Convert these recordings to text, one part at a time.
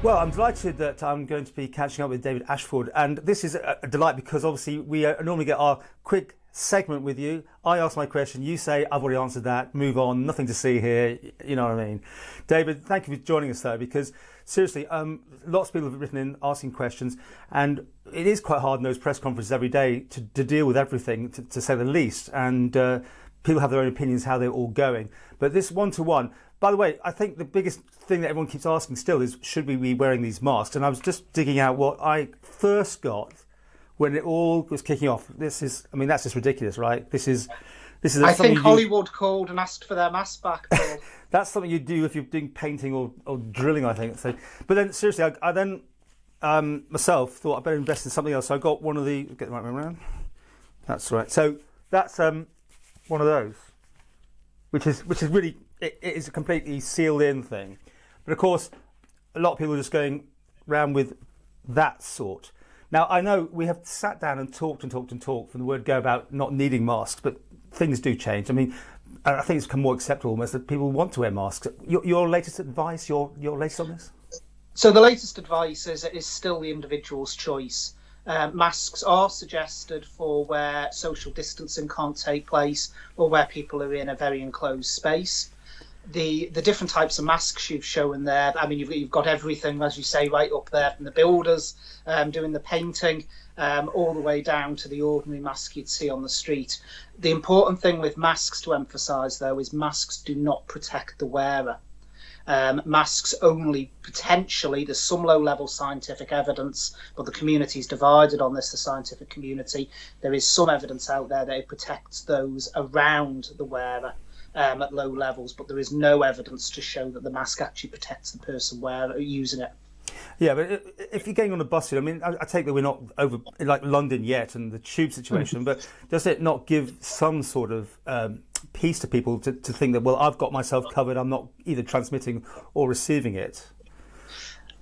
Well, I'm delighted that I'm going to be catching up with David Ashford, and this is a delight because obviously we normally get our quick segment with you. I ask my question, you say, I've already answered that, move on, nothing to see here, you know what I mean. David, thank you for joining us though, because seriously, lots of people have written in asking questions, and it is quite hard in those press conferences every day to deal with everything, to say the least, and people have their own opinions how they're all going. But this one-to-one, by the way, I think the biggest thing that everyone keeps asking still is, should we be wearing these masks? And I was just digging out what I first got when it all was kicking off. This is, I mean, that's just ridiculous, right? This is. I think Hollywood called and asked for their masks back. That's something you do if you're doing painting or drilling, I think. So, but then seriously, I then myself thought I better invest in something else. So I got one of the. Get the right one around. That's right. So that's one of those, which is really. It is a completely sealed-in thing. But of course, a lot of people are just going round with that sort. Now, I know we have sat down and talked from the word go about not needing masks, but things do change. I mean, I think it's become more acceptable almost that people want to wear masks. Your latest advice, your latest on this? So the latest advice is still the individual's choice. Masks are suggested for where social distancing can't take place or where people are in a very enclosed space. The different types of masks you've shown there, I mean, you've got everything, as you say, right up there from the builders doing the painting all the way down to the ordinary mask you'd see on the street. The important thing with masks to emphasise, though, is masks do not protect the wearer. Masks only potentially, there's some low-level scientific evidence, but the community is divided on this, the scientific community. There is some evidence out there that it protects those around the wearer at low levels, but there is no evidence to show that the mask actually protects the person using it. Yeah, but if you're getting on a bus, I mean, I take that we're not over like London yet and the tube situation, but does it not give some sort of peace to people to think that, well, I've got myself covered, I'm not either transmitting or receiving it?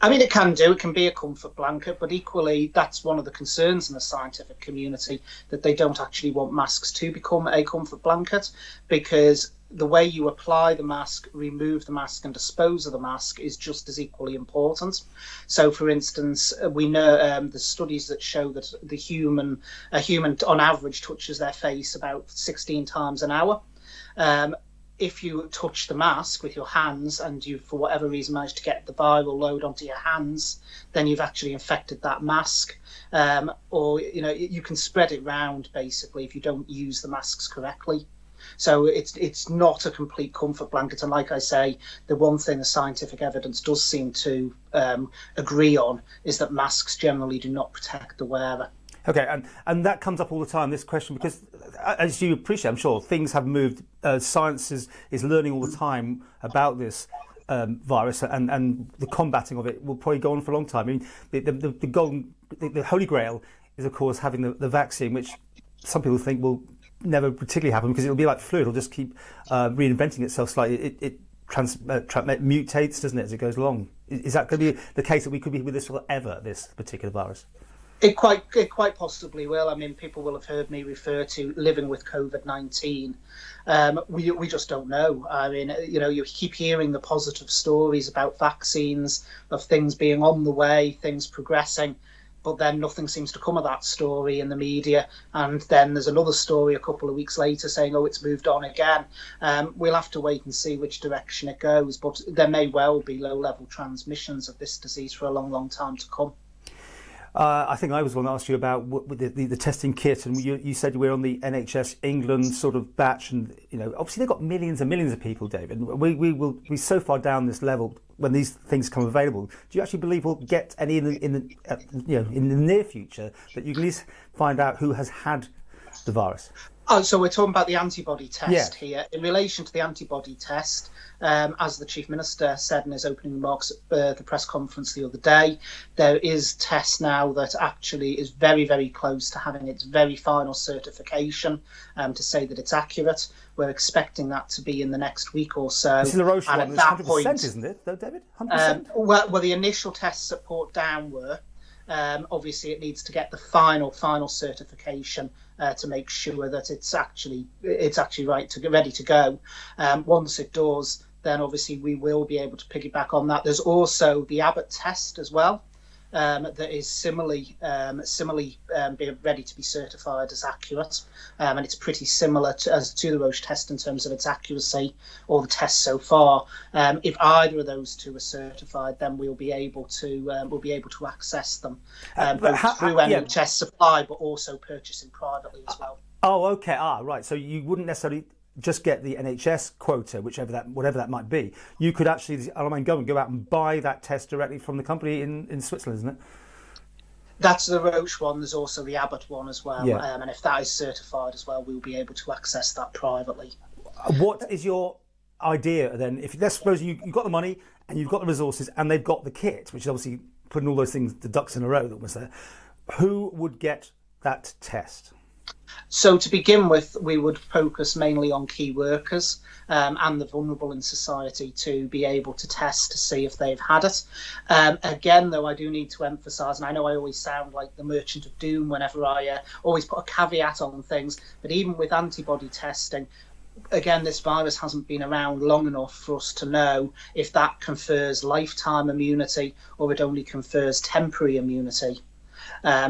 I mean, it can do. It can be a comfort blanket, but equally, that's one of the concerns in the scientific community, that they don't actually want masks to become a comfort blanket, because the way you apply the mask, remove the mask and dispose of the mask is just as equally important. So, for instance, we know the studies that show that a human on average touches their face about 16 times an hour. If you touch the mask with your hands and you, for whatever reason, manage to get the viral load onto your hands, then you've actually infected that mask. Or, you can spread it round, basically, if you don't use the masks correctly. So it's not a complete comfort blanket. And like I say, the one thing the scientific evidence does seem to agree on is that masks generally do not protect the wearer. Okay, and that comes up all the time, this question, because as you appreciate, I'm sure, things have moved. Science is learning all the time about this virus, and the combating of it will probably go on for a long time. I mean, the holy grail is, of course, having the vaccine, which some people think will never particularly happen because it'll be like flu. It'll just keep reinventing itself slightly. It mutates, doesn't it, as it goes along? Is that going to be the case that we could be with this forever, this particular virus? It quite possibly will. I mean, people will have heard me refer to living with COVID-19. We just don't know. I mean, you keep hearing the positive stories about vaccines, of things being on the way, things progressing, but then nothing seems to come of that story in the media. And then there's another story a couple of weeks later saying, oh, it's moved on again. We'll have to wait and see which direction it goes. But there may well be low-level transmissions of this disease for a long, long time to come. I think I was one to ask you about the testing kit, and you said you were on the NHS England sort of batch, and obviously they've got millions and millions of people, David. We will be so far down this level when these things come available. Do you actually believe we'll get any in the near future that you can at least find out who has had the virus? Oh, so we're talking about the antibody test here. In relation to the antibody test, as the Chief Minister said in his opening remarks at the press conference the other day, there is tests now that actually is very, very close to having its very final certification to say that it's accurate. We're expecting that to be in the next week or so. This is the Roche one. At it's that 100%, point, isn't it, though, David? 100%? Well, the initial tests at Port Down were. Obviously, it needs to get the final certification to make sure that it's actually ready to go. Once it does, then obviously we will be able to piggyback on that. There's also the Abbott Test as well, that is similarly be ready to be certified as accurate, and it's pretty similar to the Roche test in terms of its accuracy, or the tests so far. If either of those two are certified, then we'll be able to access them both through NHS supply, but also purchasing privately as well. Oh, okay. Right. So you wouldn't necessarily just get the NHS quota, whatever that might be. You could actually, go out and buy that test directly from the company in Switzerland, isn't it? That's the Roche one. There's also the Abbott one as well. Yeah. And if that is certified as well, we'll be able to access that privately. What is your idea then? If let's suppose you've got the money and you've got the resources and they've got the kit, which is obviously putting all those things, the ducks in a row that was there, who would get that test? So to begin with, we would focus mainly on key workers and the vulnerable in society to be able to test to see if they've had it. Again, though, I do need to emphasise, and I know I always sound like the merchant of doom whenever I always put a caveat on things, but even with antibody testing, again, this virus hasn't been around long enough for us to know if that confers lifetime immunity or it only confers temporary immunity.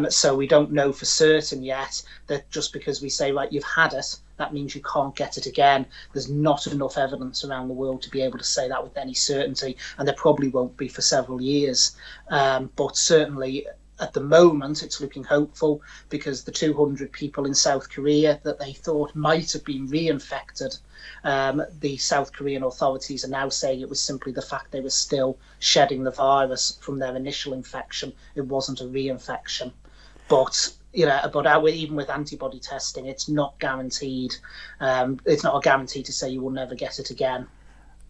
So we don't know for certain yet that just because we say, right, you've had it, that means you can't get it again. There's not enough evidence around the world to be able to say that with any certainty, and there probably won't be for several years. But certainly at the moment, it's looking hopeful, because the 200 people in South Korea that they thought might have been reinfected, the South Korean authorities are now saying it was simply the fact they were still shedding the virus from their initial infection. It wasn't a reinfection. But even with antibody testing, it's not guaranteed. It's not a guarantee to say you will never get it again.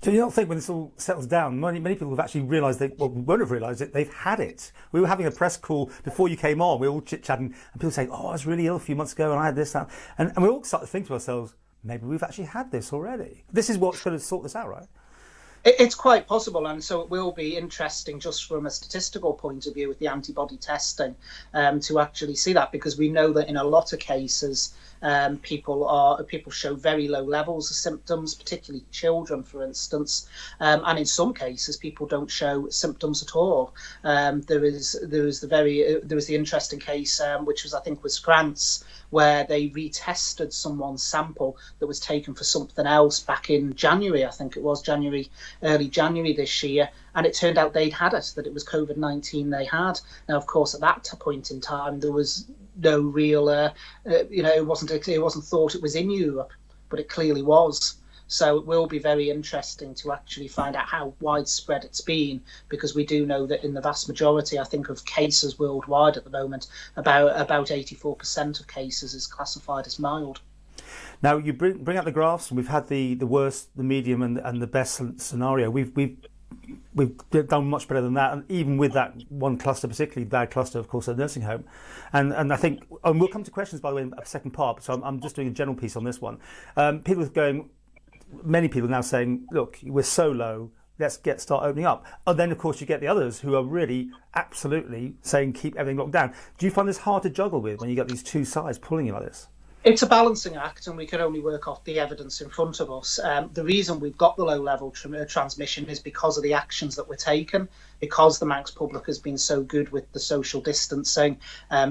Do you not think when this all settles down, many people have actually realised won't have realised it, they've had it? We were having a press call before you came on, we were all chit-chatting, and people saying, I was really ill a few months ago and I had this, that. And we all started to think to ourselves, maybe we've actually had this already. This is what's going to sort this out, right? It's quite possible, and so it will be interesting just from a statistical point of view with the antibody testing to actually see that, because we know that in a lot of cases people show very low levels of symptoms, particularly children, for instance, and in some cases people don't show symptoms at all. There was the interesting case which was, I think, was France, where they retested someone's sample that was taken for something else back in January. I think it was early January this year, and it turned out they'd had it, that it was COVID-19 they had. Now, of course, at that point in time, there was no real, it wasn't thought it was in Europe, but it clearly was. So it will be very interesting to actually find out how widespread it's been, because we do know that in the vast majority, I think, of cases worldwide at the moment, about 84% of cases is classified as mild. Now, you bring out the graphs, and we've had the worst, the medium, and the best scenario. We've done much better than that, and even with that one cluster, particularly bad cluster, of course, at a nursing home. And I think, and we'll come to questions, by the way, in a second part, so I'm just doing a general piece on this one. Many people now saying, look, we're so low, let's start opening up. And then, of course, you get the others who are really absolutely saying keep everything locked down. Do you find this hard to juggle with when you get these two sides pulling you like this? It's a balancing act, and we can only work off the evidence in front of us. The reason we've got the low-level transmission is because of the actions that were taken, because the Manx public has been so good with the social distancing,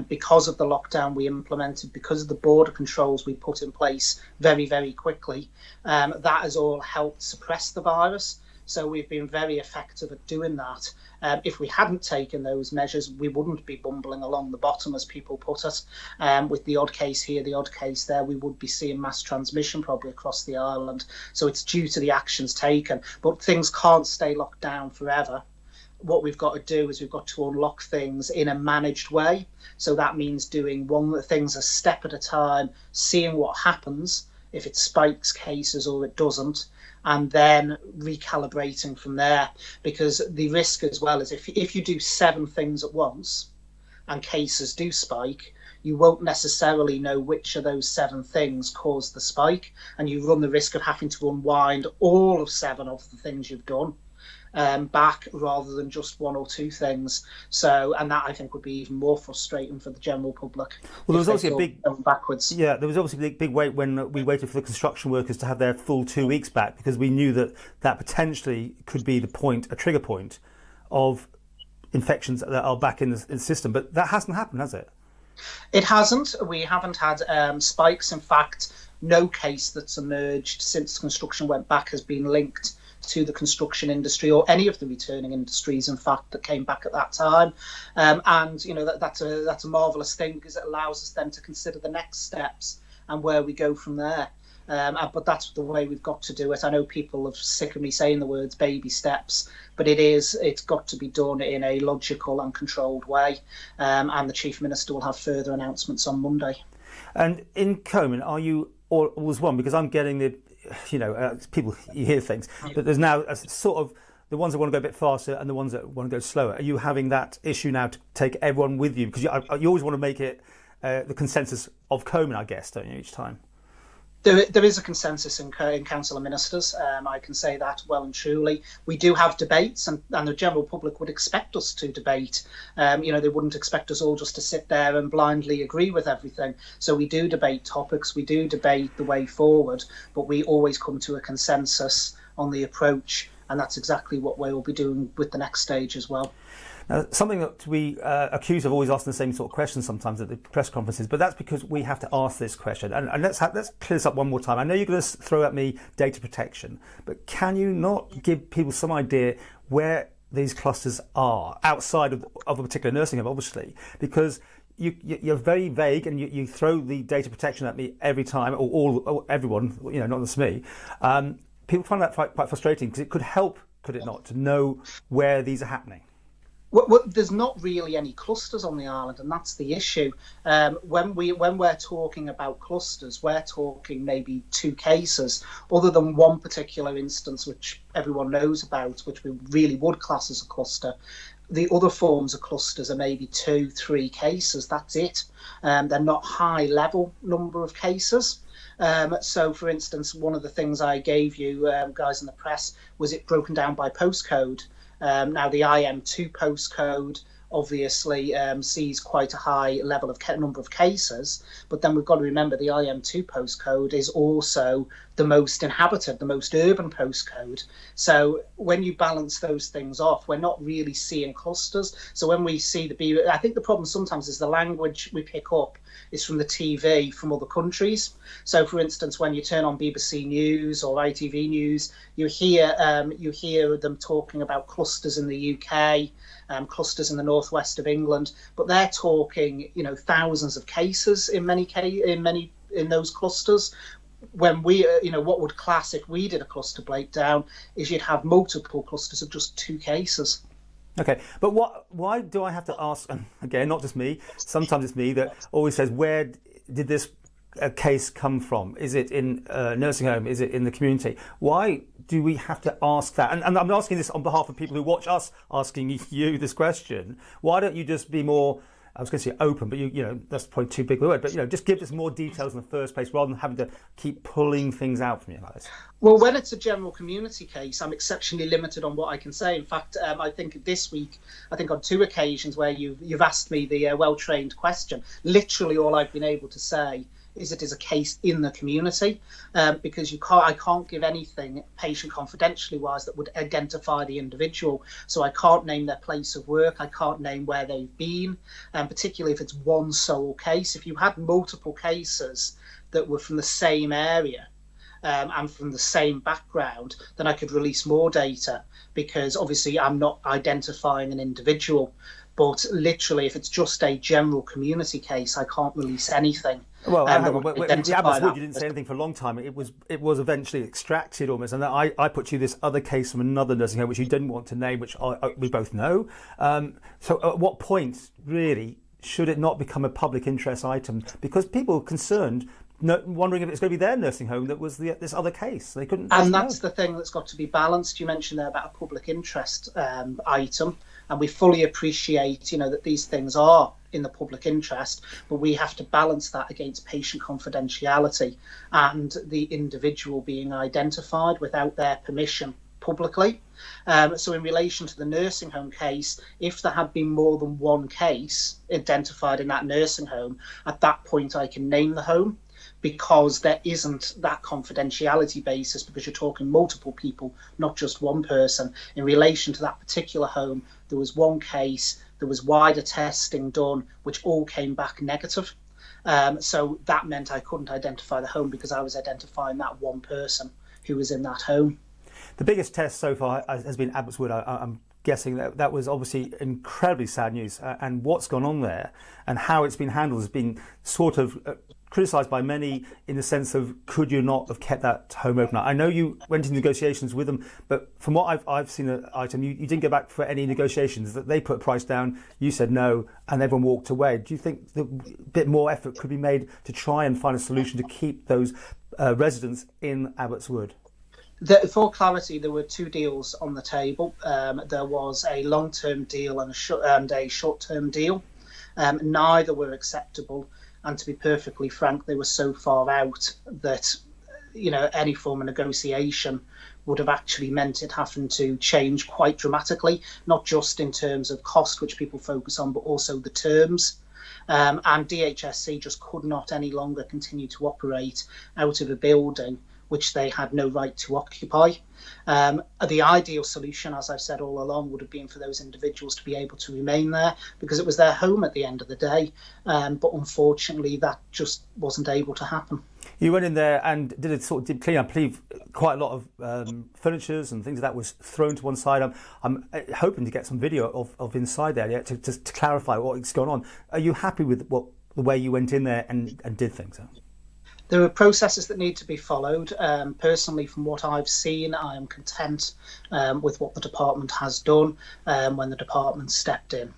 because of the lockdown we implemented, because of the border controls we put in place very, very quickly. That has all helped suppress the virus. So we've been very effective at doing that. If we hadn't taken those measures, we wouldn't be bumbling along the bottom, as people put it. With the odd case here, the odd case there, we would be seeing mass transmission probably across the island. So it's due to the actions taken. But things can't stay locked down forever. What we've got to do is we've got to unlock things in a managed way. So that means doing things a step at a time, seeing what happens, if it spikes cases or it doesn't, and then recalibrating from there. Because the risk as well is if you do 7 things at once and cases do spike, you won't necessarily know which of those 7 things caused the spike, and you run the risk of having to unwind all of 7 of the things you've done back rather than just 1 or 2 things. So, and that I think would be even more frustrating for the general public. Well, there was obviously a big going backwards. Yeah, there was obviously a big wait when we waited for the construction workers to have their full 2 weeks back, because we knew that potentially could be a trigger point of infections that are back in the system. But that hasn't happened, has it? It hasn't. We haven't had spikes. In fact, no case that's emerged since construction went back has been linked to the construction industry or any of the returning industries, in fact, that came back at that time. And you know, that's a marvellous thing, because it allows us then to consider the next steps and where we go from there. But that's the way we've got to do it. I know people are sick of me saying the words baby steps, but it's got to be done in a logical and controlled way. And the Chief Minister will have further announcements on Monday. And in Coman, are you always one? Because I'm getting people, you hear things, that there's now a sort of the ones that want to go a bit faster and the ones that want to go slower. Are you having that issue now to take everyone with you? Because you always want to make it the consensus of Coman, I guess, don't you, each time? There is a consensus in Council of Ministers. I can say that well and truly. We do have debates, and the general public would expect us to debate. They wouldn't expect us all just to sit there and blindly agree with everything. So we do debate topics, we do debate the way forward, but we always come to a consensus on the approach, and that's exactly what we'll be doing with the next stage as well. Now, something that we accuse of always asking the same sort of questions sometimes at the press conferences, but that's because we have to ask this question. And let's clear this up one more time. I know you're going to throw at me data protection, but can you not give people some idea where these clusters are outside of a particular nursing home, obviously? Because you're very vague, and you throw the data protection at me every time, or everyone, not just me. People find that quite frustrating, because it could help, could it not, to know where these are happening? Well, there's not really any clusters on the island, and that's the issue. When we're talking about clusters, we're talking maybe 2 cases, other than one particular instance which everyone knows about, which we really would class as a cluster. The other forms of clusters are maybe 2, 3 cases. That's it. They're not high-level number of cases. So, for instance, one of the things I gave you guys in the press was it broken down by postcode. Now, the IM2 postcode obviously sees quite a high level of number of cases, but then we've got to remember the IM2 postcode is also the most inhabited, the most urban postcode. So when you balance those things off, we're not really seeing clusters. So when we see I think the problem sometimes is the language we pick up is from the TV from other countries. So, for instance, when you turn on BBC News or ITV News, you hear them talking about clusters in the UK, clusters in the northwest of England, but they're talking, thousands of cases in those clusters. When we, what would class if we did a cluster breakdown is you'd have multiple clusters of just 2 cases. Okay, but why do I have to ask, and again, not just me, sometimes it's me that always says, where did this case come from? Is it in a nursing home? Is it in the community? Why do we have to ask that? And I'm asking this on behalf of people who watch us asking you this question. Why don't you just be more, I was going to say open, but that's probably too big a word, but just give us more details in the first place rather than having to keep pulling things out from you like this. Well, when it's a general community case, I'm exceptionally limited on what I can say. In fact, I think this week, on 2 occasions where you've asked me the well-trained question, literally all I've been able to say is it is a case in the community, because I can't give anything patient confidentially wise that would identify the individual. So I can't name their place of work, I can't name where they've been, particularly if it's one sole case. If you had multiple cases that were from the same area and from the same background, then I could release more data, because obviously I'm not identifying an individual. But literally, if it's just a general community case, I can't release anything. Well, the Abbott Wood, you didn't say anything for a long time. It was eventually extracted almost, and then I put you this other case from another nursing home which you didn't want to name, which we both know. So at what point really should it not become a public interest item? Because people are concerned wondering if it's going to be their nursing home that was this other case. They couldn't. And that's the thing that's got to be balanced. You mentioned there about a public interest item, and we fully appreciate, that these things are in the public interest, but we have to balance that against patient confidentiality and the individual being identified without their permission publicly. So in relation to the nursing home case, if there had been more than one case identified in that nursing home, at that point I can name the home, because there isn't that confidentiality basis, because you're talking multiple people, not just one person. In relation to that particular home, there was one case, there was wider testing done, which all came back negative. So that meant I couldn't identify the home because I was identifying that one person who was in that home. The biggest test so far has been Abbott's Wood. I'm guessing that was obviously incredibly sad news, and what's gone on there and how it's been handled has been sort of criticised by many in the sense of, could you not have kept that home open? I know you went into negotiations with them, but from what I've seen an item, you didn't go back for any negotiations, that they put a price down, you said no, and everyone walked away. Do you think that a bit more effort could be made to try and find a solution to keep those residents in Abbott's Wood? For clarity, there were two deals on the table. There was a long-term deal and a short-term deal. Neither were acceptable. And to be perfectly frank, they were so far out that, any form of negotiation would have actually meant it having to change quite dramatically, not just in terms of cost, which people focus on, but also the terms. And DHSC just could not any longer continue to operate out of a building which they had no right to occupy. The ideal solution, as I've said all along, would have been for those individuals to be able to remain there because it was their home at the end of the day. But unfortunately, that just wasn't able to happen. You went in there and did a sort of deep clean. I believe quite a lot of furnitures and things like that was thrown to one side. I'm hoping to get some video of inside there to clarify what's going on. Are you happy with the way you went in there and did things? There are processes that need to be followed. Personally, from what I've seen, I am content with what the department has done when the department stepped in.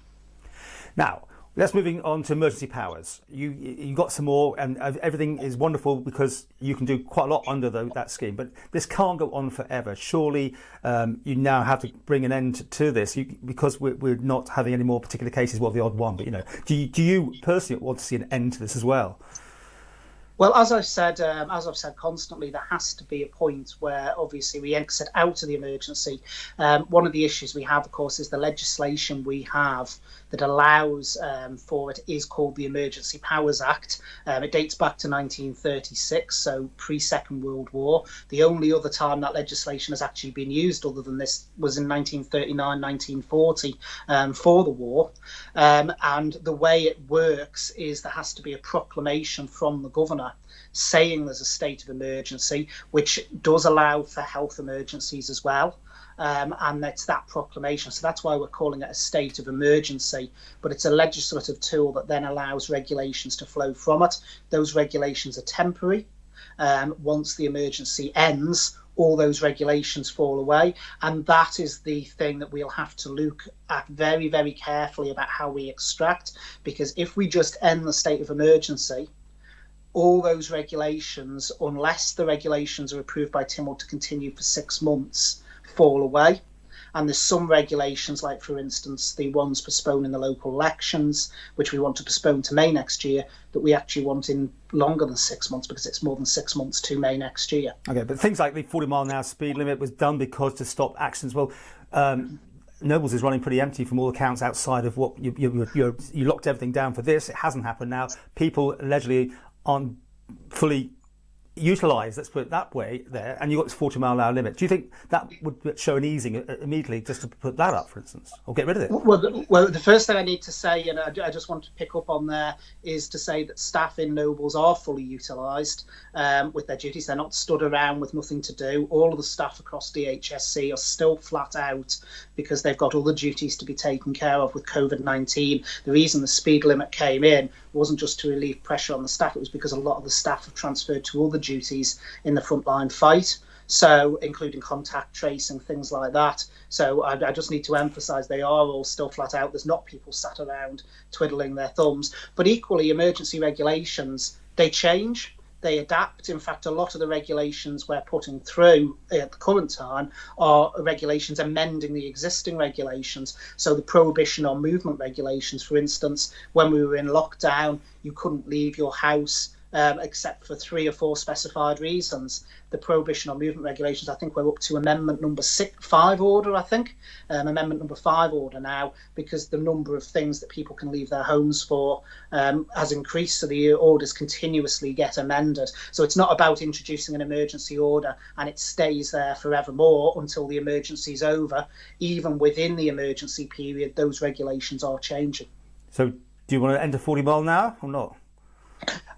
Now, let's moving on to emergency powers. You got some more, and everything is wonderful because you can do quite a lot under that scheme. But this can't go on forever. Surely you now have to bring an end to this because we're not having any more particular cases. Well, the odd one, but do you personally want to see an end to this as well? Well, as I've said constantly, there has to be a point where obviously we exit out of the emergency. One of the issues we have, of course, is the legislation we have that allows for it is called the Emergency Powers Act. It dates back to 1936, so pre-Second World War. The only other time that legislation has actually been used other than this was in 1939, 1940 for the war. And the way it works is there has to be a proclamation from the governor saying there's a state of emergency, which does allow for health emergencies as well. And it's that proclamation. So that's why we're calling it a state of emergency. But it's a legislative tool that then allows regulations to flow from it. Those regulations are temporary. Once the emergency ends, all those regulations fall away. And that is the thing that we'll have to look at very, very carefully about how we extract. Because if we just end the state of emergency, all those regulations, unless the regulations are approved by TIML to continue for 6 months, fall away. And there's some regulations, like for instance the ones postponing the local elections, which we want to postpone to May next year, that we actually want in longer than 6 months because it's more than 6 months to May next year. Okay, but things like the 40-mile-an-hour speed limit was done because to stop accidents. Well, Nobles is running pretty empty from all accounts outside of what you locked everything down for this. It hasn't happened now. People allegedly aren't fully utilised, let's put it that way, there, and you've got this 40-mile-an-hour limit. Do you think that would show an easing immediately just to put that up, for instance, or get rid of it? Well, the first thing I need to say, and I just want to pick up on there, is to say that staff in Nobles are fully utilised with their duties. They're not stood around with nothing to do. All of the staff across DHSC are still flat out because they've got other duties to be taken care of with COVID-19. The reason the speed limit came in wasn't just to relieve pressure on the staff, it was because a lot of the staff have transferred to other duties in the frontline fight, so including contact tracing, things like that. So I just need to emphasise they are all still flat out. There's not people sat around twiddling their thumbs. But equally, emergency regulations, they change. they adapt. In fact, a lot of the regulations we're putting through at the current time are regulations amending the existing regulations. So the prohibition on movement regulations, for instance, when we were in lockdown, you couldn't leave your house except for 3 or 4 specified reasons. The prohibition on movement regulations, I think we're up to amendment number 5 order, amendment number 5 order now, because the number of things that people can leave their homes for has increased, so the orders continuously get amended. So it's not about introducing an emergency order and it stays there forevermore until the emergency is over. Even within the emergency period, those regulations are changing. So do you want to enter 40 mile an hour or not?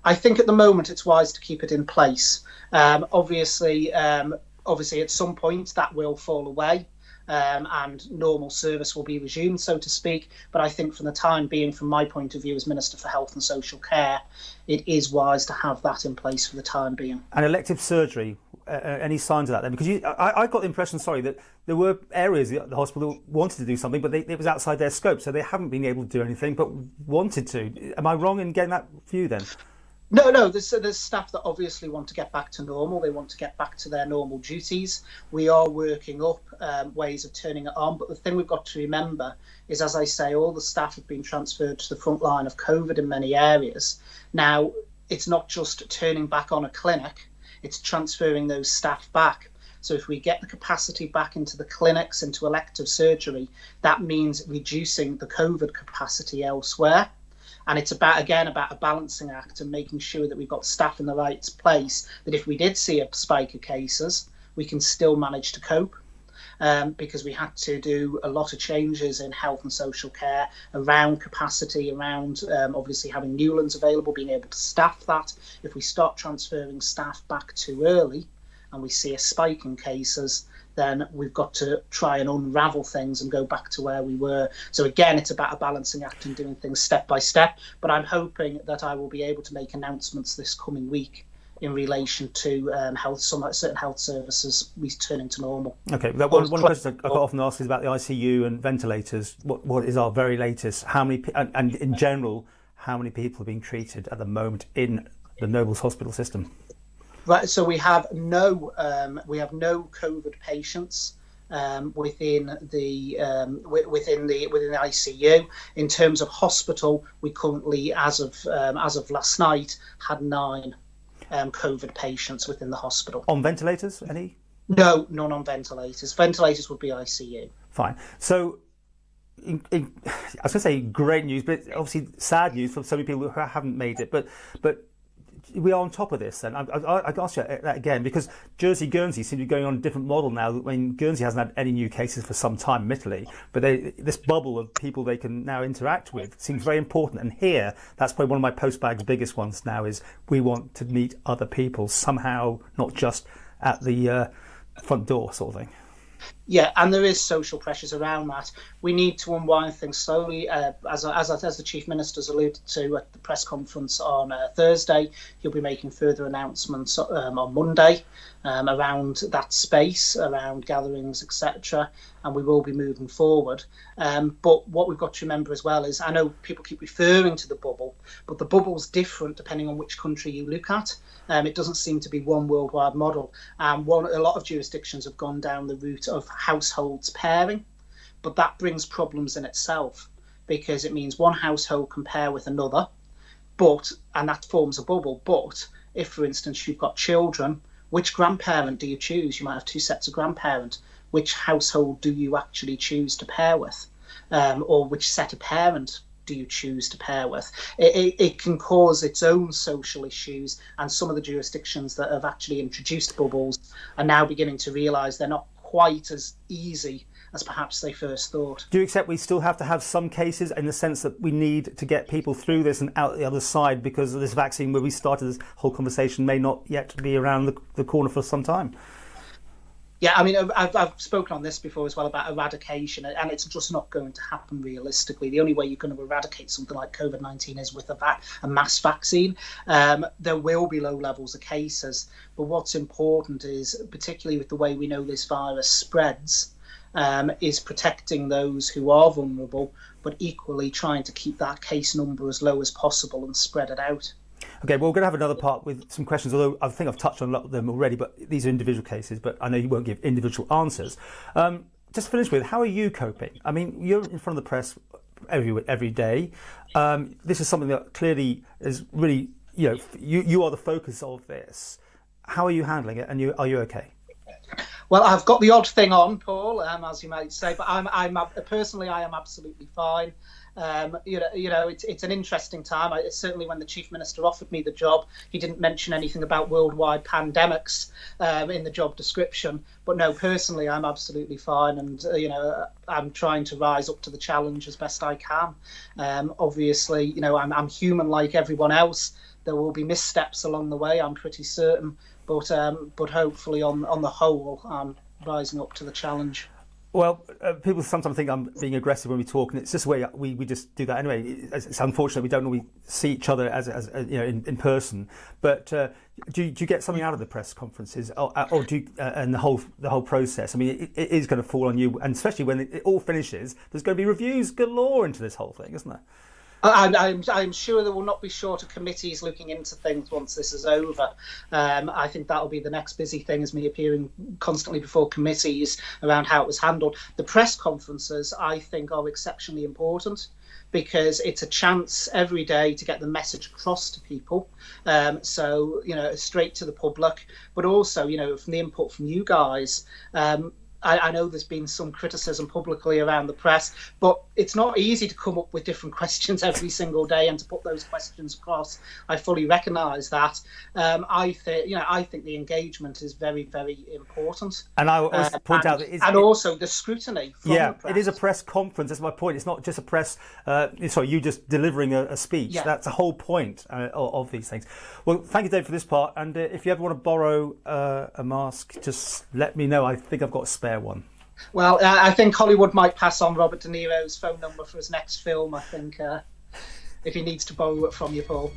I think at the moment it's wise to keep it in place. Obviously, at some point that will fall away and normal service will be resumed, so to speak. But I think from the time being, from my point of view as Minister for Health and Social Care, it is wise to have that in place for the time being. And elective surgery, any signs of that then? Because I got the impression, that there were areas the hospital wanted to do something, but it was outside their scope, so they haven't been able to do anything, but wanted to. Am I wrong in getting that view then? No, there's staff that obviously want to get back to normal. They want to get back to their normal duties. We are working up ways of turning it on. But the thing we've got to remember is, as I say, all the staff have been transferred to the front line of COVID in many areas. Now, it's not just turning back on a clinic, it's transferring those staff back. So if we get the capacity back into the clinics, into elective surgery, that means reducing the COVID capacity elsewhere. And it's about a balancing act and making sure that we've got staff in the right place, that if we did see a spike of cases, we can still manage to cope. Because we had to do a lot of changes in health and social care around capacity, around obviously having Newlands available, being able to staff that. If we start transferring staff back too early and we see a spike in cases, then we've got to try and unravel things and go back to where we were. So again, it's about a balancing act and doing things step by step. But I'm hoping that I will be able to make announcements this coming week in relation to certain health services returning to normal. Okay, one question I got often asked is about the ICU and ventilators. What is our very latest? How many, and in general, how many people are being treated at the moment in the Nobles Hospital system? Right, so we have no COVID patients within the ICU. In terms of hospital, we currently, as of last night, had 9 COVID patients within the hospital. On ventilators, any? No, none on ventilators. Ventilators would be ICU. Fine. So, I was going to say great news, but obviously sad news for so many people who haven't made it. But we are on top of this, and I ask you that again, because Guernsey seem to be going on a different model now. When Guernsey hasn't had any new cases for some time, admittedly, but this bubble of people they can now interact with seems very important. And here, that's probably one of my postbag's biggest ones now, is we want to meet other people somehow, not just at the front door sort of thing. Yeah, and there is social pressures around that. We need to unwind things slowly. As the Chief Minister's alluded to at the press conference on Thursday, he'll be making further announcements on Monday around that space, around gatherings, etc. And we will be moving forward. But what we've got to remember as well is, I know people keep referring to the bubble, but the bubble's different depending on which country you look at. It doesn't seem to be one worldwide model. A lot of jurisdictions have gone down the route of households pairing, but that brings problems in itself, because it means one household can pair with another, and that forms a bubble. But if, for instance, you've got children, which grandparent do you choose? You might have 2 sets of grandparents. Which household do you actually choose to pair with? Or which set of parent do you choose to pair with? It can cause its own social issues, and some of the jurisdictions that have actually introduced bubbles are now beginning to realise they're not quite as easy as perhaps they first thought. Do you accept we still have to have some cases, in the sense that we need to get people through this and out the other side, because of this vaccine, where we started this whole conversation, may not yet be around the corner for some time? Yeah, I mean, I've spoken on this before as well about eradication, and it's just not going to happen realistically. The only way you're going to eradicate something like COVID-19 is with a mass vaccine. There will be low levels of cases, but what's important is, particularly with the way we know this virus spreads, is protecting those who are vulnerable, but equally trying to keep that case number as low as possible and spread it out. Okay, well, we're going to have another part with some questions, although I think I've touched on a lot of them already, but these are individual cases, but I know you won't give individual answers. Just finish with, how are you coping? I mean, you're in front of the press every day. This is something that clearly is really, you are the focus of this. How are you handling it, and are you okay? Well, I've got the odd thing on, Paul, as you might say, but I'm personally, I am absolutely fine. It's an interesting time. Certainly, when the Chief Minister offered me the job, he didn't mention anything about worldwide pandemics in the job description. But no, personally, I'm absolutely fine, and I'm trying to rise up to the challenge as best I can. Obviously, I'm human like everyone else. There will be missteps along the way, I'm pretty certain. But hopefully, on the whole, I'm rising up to the challenge. Well, people sometimes think I'm being aggressive when we talk, and it's just the way we just do that anyway. It's unfortunate we don't normally see each other as in person. But do you get something out of the press conferences, or do you, and the whole process? I mean, it is going to fall on you, and especially when it all finishes, there's going to be reviews galore into this whole thing, isn't there? I'm sure there will not be short of committees looking into things once this is over. I think that'll be the next busy thing, is me appearing constantly before committees around how it was handled. The press conferences, I think, are exceptionally important, because it's a chance every day to get the message across to people. So, straight to the public, but also, from the input from you guys. I know there's been some criticism publicly around the press, but it's not easy to come up with different questions every single day and to put those questions across. I fully recognise that. I think the engagement is very, very important. And I always point out that also the scrutiny from the press. It is a press conference. That's my point. It's not just a press. You just delivering a speech. Yeah. That's the whole point of these things. Well, thank you, Dave, for this part. And if you ever want to borrow a mask, just let me know. I think I've got a spare one. Well, I think Hollywood might pass on Robert De Niro's phone number for his next film, I think, if he needs to borrow it from you, Paul.